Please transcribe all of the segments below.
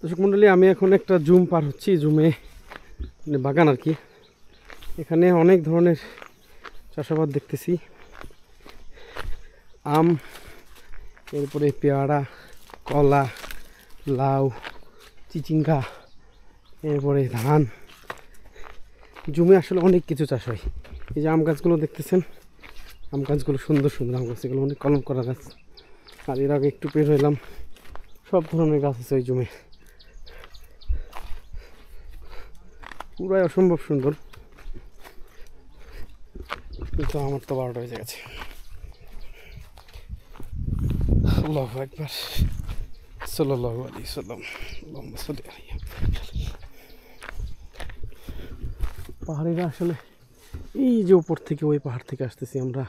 দর্শক মণ্ডলী, আমি এখন একটা জুম পার হচ্ছি, জুমে মানে বাগান আর কি। এখানে অনেক ধরনের চাষাবাদ দেখতেছি, আম, এরপরে পেয়ারা, কলা, লাউ, চিচিঙ্গা, এরপরে ধান। জুমে আসলে অনেক কিছু চাষ হয়। এই যে আম গাছগুলো দেখতেছেন, আম গাছগুলো সুন্দর সুন্দর আম গাছ, এগুলো অনেক কলম করা গাছ। আর এর আগে একটু বের হইলাম, সব ধরনের গাছ আছে ওই জমে, পুরাই অসম্ভব সুন্দর। কিন্তু আমার তো 12টা বেজে গেছে। আল্লাহু আকবার, সাল্লাল্লাহু আলাইহি ওয়াসাল্লাম, আল্লাহুম্মা সাল্লি আলাইহি। পাহাড়িরা আসলে এই যে উপর থেকে, ওই পাহাড় থেকে আসতেছি আমরা।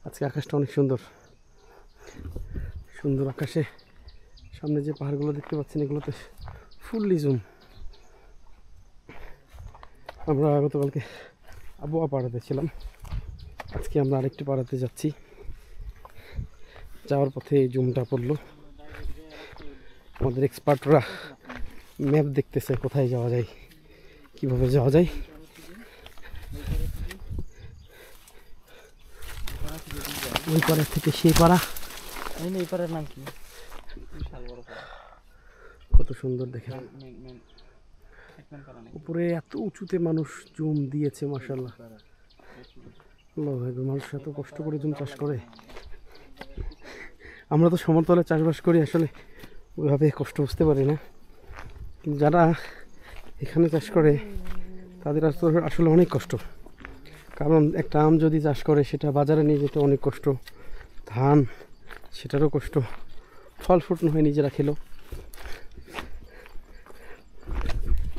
আজকে আকাশটা অনেক সুন্দর সুন্দর। আকাশে সামনে যে পাহাড়গুলো দেখতে পাচ্ছেন, এগুলোতে ফুললি জুম। আমরা গতকালকে আবহাওয়া পাড়াতে ছিলাম, আজকে আমরা আরেকটি পাড়াতে যাচ্ছি। যাওয়ার পথে এই জুমটা পড়লো। আমাদের এক্সপার্টরা ম্যাপ দেখতেছে কোথায় যাওয়া যায়, কিভাবে যাওয়া যায়। ওই পাড়া থেকে সেই পাড়া, এই পাড়ার নাম কি? কত সুন্দর দেখেন। উপরে এত উঁচুতে মানুষ জুম দিয়েছে, মাশাআল্লাহ। মানুষ এত কষ্ট করে জুম চাষ করে। আমরা তো সমতলে চাষবাস করি, আসলে ওইভাবে কষ্ট বুঝতে পারি না, কিন্তু যারা এখানে চাষ করে তাদের আসলে অনেক কষ্ট। কারণ একটা আম যদি চাষ করে, সেটা বাজারে নিয়ে যেতে অনেক কষ্ট, ধান সেটারও কষ্ট, ফল ফ্রুট না হয় নিজেরা খেলো।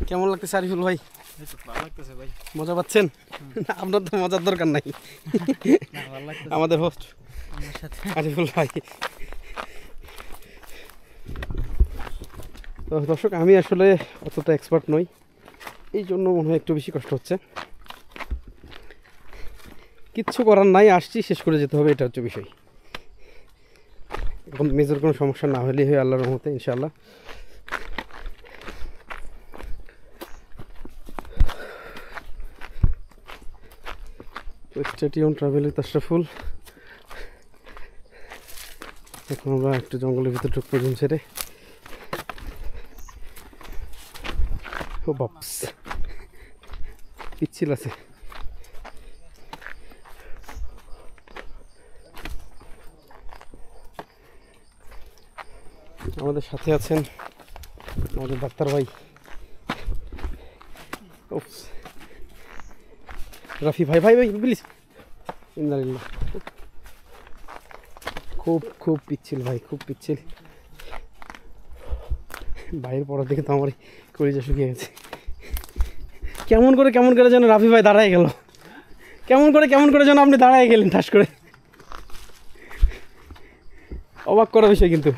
কেমন লাগতেছে আরিফুল ভাই? ভালো লাগতেছে ভাই। মজা পাচ্ছেন? আপনার তো মজার দরকার নাই, আমাদের হোস্ট আরিফুল ভাই। তো দর্শক, আমি আসলে অতটা এক্সপার্ট নই, এই জন্য মনে হয় একটু বেশি কষ্ট হচ্ছে। কিচ্ছু করার নাই, আসছি, শেষ করে যেতে হবে, এটা হচ্ছে বিষয়। এখন মেজর কোনো সমস্যা না হলেই হয় আল্লাহর রহমতে, ইনশাআল্লাহ। Stay tune travel with Ashraful. এখন আমরা একটু জঙ্গলের ভিতরে ঢুকবো জুম ছেড়ে। ও বাপস, পিচ্ছিল আছে। আমাদের সাথে আছেন আমাদের ডাক্তার ভাই রাফি ভাই। ভাই ভাই প্লিজ, ইন্দালিল্লাহ। খুব খুব পিচ্ছিল ভাই, খুব পিচ্ছিল। ভাইয়ের পড়ার দিকে তো আমার কলিজা শুকিয়ে গেছে। কেমন করে যেন রাফি ভাই দাঁড়ায় গেল, কেমন করে যেন আপনি দাঁড়ায় গেলেন ঠাস করে। অবাক করা বিষয় কিন্তু।